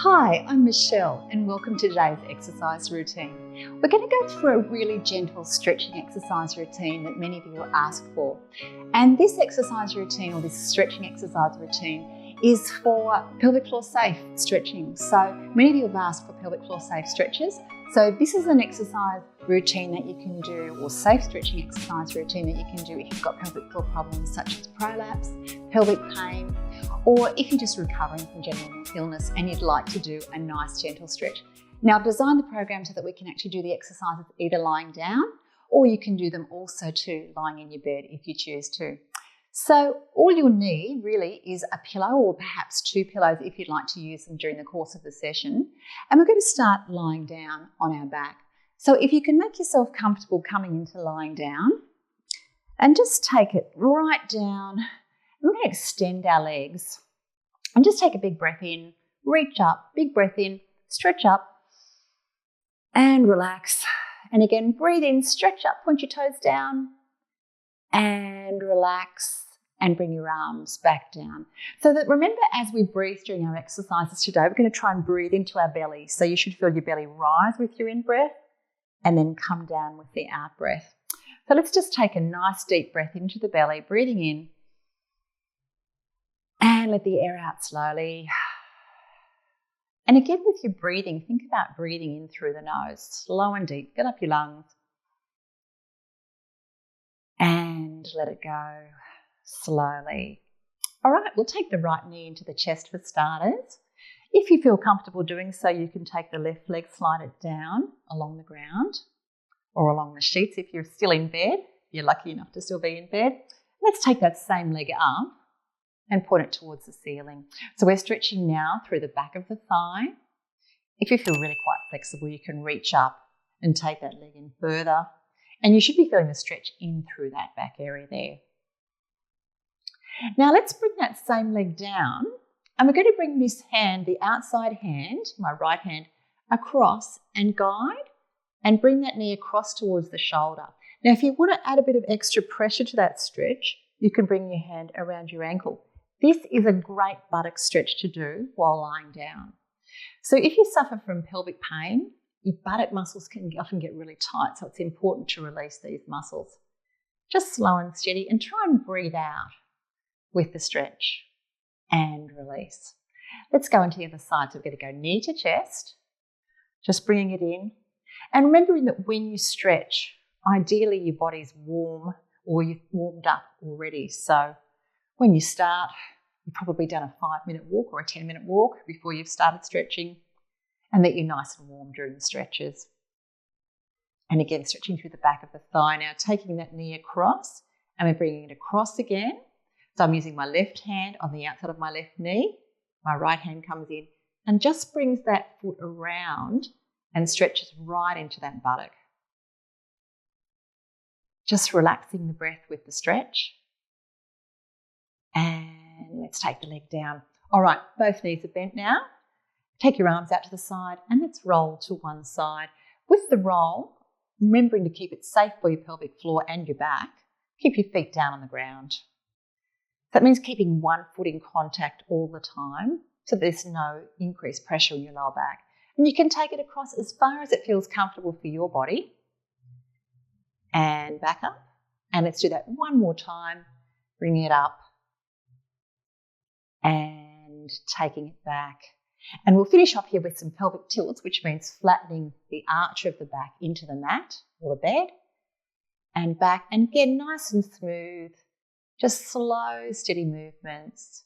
Hi, I'm Michelle and welcome to today's exercise routine. We're going to go through a really gentle stretching exercise routine that many of you asked for. And this exercise routine, or this stretching exercise routine, is for pelvic floor safe stretching. So many of you have asked for pelvic floor safe stretches. So this is an exercise routine that you can do, or safe stretching exercise routine that you can do if you've got pelvic floor problems such as prolapse, pelvic pain, or if you're just recovering from general illness and you'd like to do a nice gentle stretch. Now, I've designed the program so that we can actually do the exercises either lying down, or you can do them also too lying in your bed if you choose to. So all you'll need really is a pillow, or perhaps two pillows if you'd like to use them during the course of the session. And we're going to start lying down on our back. So if you can make yourself comfortable coming into lying down, and just take it right down. We're going to extend our legs and just take a big breath in, reach up, big breath in, stretch up and relax. And again, breathe in, stretch up, point your toes down and relax and bring your arms back down. So that, remember, as we breathe during our exercises today, we're going to try and breathe into our belly. So you should feel your belly rise with your in-breath and then come down with the out-breath. So let's just take a nice deep breath into the belly, breathing in. And let the air out slowly. And again, with your breathing, think about breathing in through the nose, slow and deep. Fill up your lungs. And let it go slowly. All right, we'll take the right knee into the chest for starters. If you feel comfortable doing so, you can take the left leg, slide it down along the ground or along the sheets if you're still in bed. You're lucky enough to still be in bed. Let's take that same leg up and point it towards the ceiling. So we're stretching now through the back of the thigh. If you feel really quite flexible, you can reach up and take that leg in further. And you should be feeling the stretch in through that back area there. Now let's bring that same leg down, and we're going to bring this hand, the outside hand, my right hand, across and guide and bring that knee across towards the shoulder. Now if you want to add a bit of extra pressure to that stretch, you can bring your hand around your ankle. This is a great buttock stretch to do while lying down. So if you suffer from pelvic pain, your buttock muscles can often get really tight, so it's important to release these muscles. Just slow and steady and try and breathe out with the stretch and release. Let's go into the other side. So we're going to go knee to chest, just bringing it in. And remembering that when you stretch, ideally your body's warm or you've warmed up already. So when you start, you've probably done a 5-minute walk or a 10-minute walk before you've started stretching, and that you're nice and warm during the stretches. And again, stretching through the back of the thigh. Now taking that knee across, and we're bringing it across again. So I'm using my left hand on the outside of my left knee. My right hand comes in and just brings that foot around and stretches right into that buttock. Just relaxing the breath with the stretch. And let's take the leg down. All right, both knees are bent now. Take your arms out to the side and let's roll to one side. With the roll, remembering to keep it safe for your pelvic floor and your back, keep your feet down on the ground. That means keeping one foot in contact all the time so there's no increased pressure in your lower back. And you can take it across as far as it feels comfortable for your body. And back up. And let's do that one more time. Bring it up. And taking it back. And we'll finish off here with some pelvic tilts, which means flattening the arch of the back into the mat or the bed. And back. And again, nice and smooth. Just slow, steady movements.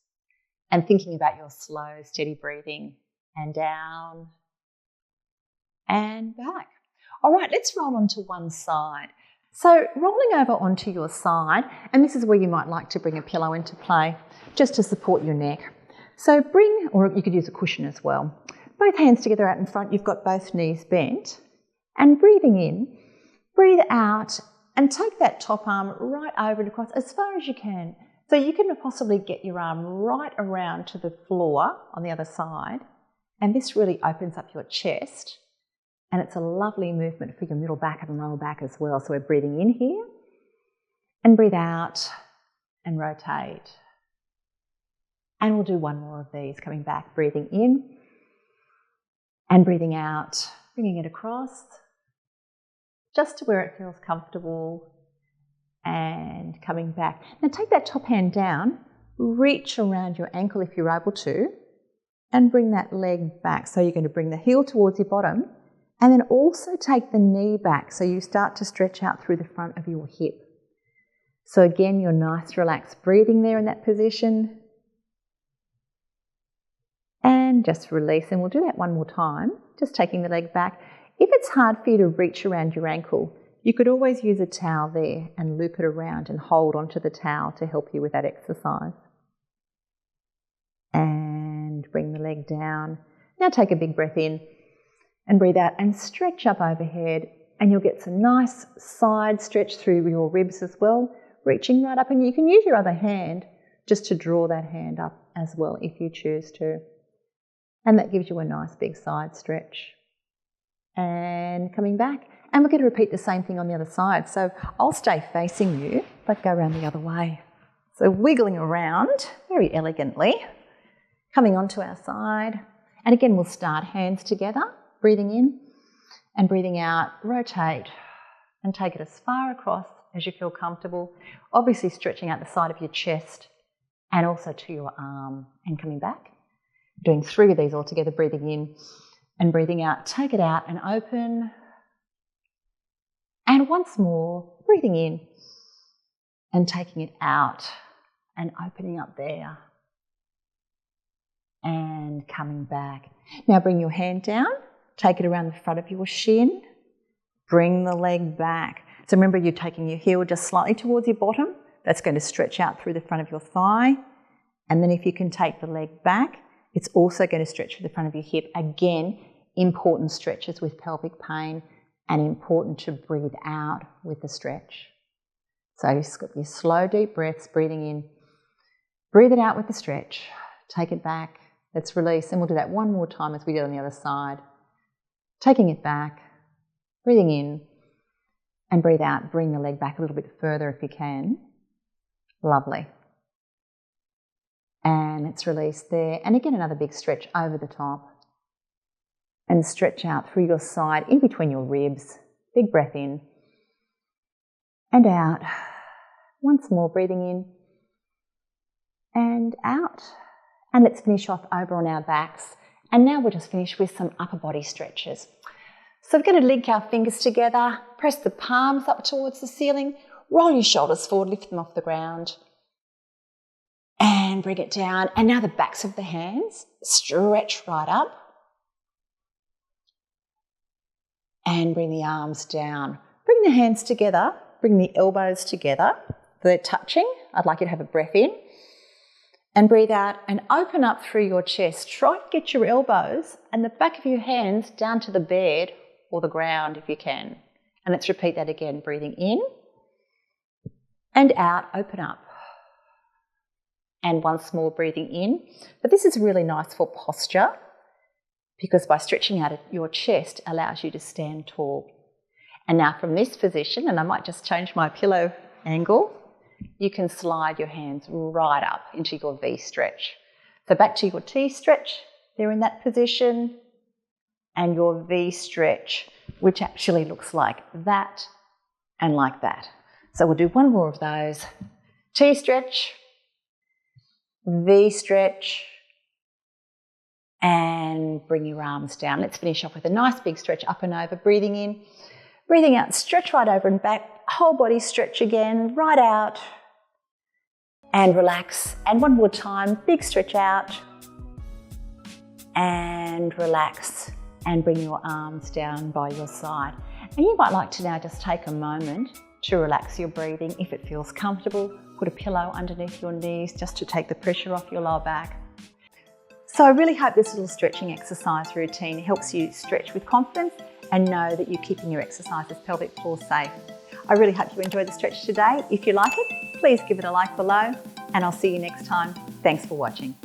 And thinking about your slow, steady breathing. And down. And back. All right, let's roll onto one side. So rolling over onto your side, and this is where you might like to bring a pillow into play, just to support your neck. So bring, or you could use a cushion as well, both hands together out in front, you've got both knees bent, and breathing in, breathe out, and take that top arm right over and across as far as you can. So you can possibly get your arm right around to the floor on the other side, and this really opens up your chest. And it's a lovely movement for your middle back and lower back as well. So we're breathing in here and breathe out and rotate. And we'll do one more of these, coming back, breathing in And breathing out, bringing it across, just to where it feels comfortable, and coming back. Now take that top hand down, reach around your ankle if you're able to, and bring that leg back. So you're going to bring the heel towards your bottom, and then also take the knee back so you start to stretch out through the front of your hip. So again, your nice relaxed breathing there in that position. And just release, and we'll do that one more time, just taking the leg back. If it's hard for you to reach around your ankle, you could always use a towel there and loop it around and hold onto the towel to help you with that exercise. And bring the leg down. Now take a big breath in and breathe out and stretch up overhead, and you'll get some nice side stretch through your ribs as well, reaching right up, and you can use your other hand just to draw that hand up as well if you choose to. And that gives you a nice big side stretch. And coming back, and we're going to repeat the same thing on the other side. So I'll stay facing you, but go around the other way. So wiggling around very elegantly, coming onto our side. And again, we'll start hands together, breathing in and breathing out, rotate and take it as far across as you feel comfortable. Obviously stretching out the side of your chest and also to your arm, and coming back. Doing 3 of these all together, breathing in and breathing out. Take it out and open. And once more, breathing in and taking it out and opening up there. And coming back. Now bring your hand down, take it around the front of your shin, bring the leg back. So remember, you're taking your heel just slightly towards your bottom. That's going to stretch out through the front of your thigh. And then if you can take the leg back, it's also going to stretch through the front of your hip. Again, important stretches with pelvic pain, and important to breathe out with the stretch. So you've got your slow, deep breaths, breathing in. Breathe it out with the stretch. Take it back. Let's release, and we'll do that one more time as we did on the other side. Taking it back, breathing in, and breathe out. Bring the leg back a little bit further if you can. Lovely. And it's released there. And again, another big stretch over the top. And stretch out through your side, in between your ribs. Big breath in and out. Once more, breathing in and out. And let's finish off over on our backs. And now we'll just finish with some upper body stretches. So we're going to link our fingers together, press the palms up towards the ceiling, roll your shoulders forward, lift them off the ground. And bring it down. And now the backs of the hands, stretch right up. And bring the arms down. Bring the hands together, bring the elbows together. They're touching. I'd like you to have a breath in. And breathe out and open up through your chest. Try to get your elbows and the back of your hands down to the bed or the ground if you can. And let's repeat that again. Breathing in and out, open up. And once more, breathing in. But this is really nice for posture, because by stretching out your chest allows you to stand tall. And now from this position, and I might just change my pillow angle, you can slide your hands right up into your V stretch. So back to your T stretch, they're in that position, and your V stretch, which actually looks like that and like that. So we'll do one more of those. T stretch, V stretch, and bring your arms down. Let's finish off with a nice big stretch up and over, breathing in, breathing out, stretch right over and back, whole body stretch again, right out, and relax. And one more time, big stretch out, and relax, and bring your arms down by your side. And you might like to now just take a moment to relax your breathing. If it feels comfortable, put a pillow underneath your knees just to take the pressure off your lower back. So I really hope this little stretching exercise routine helps you stretch with confidence and know that you're keeping your exercises pelvic floor safe. I really hope you enjoyed the stretch today. If you like it, please give it a like below, and I'll see you next time. Thanks for watching.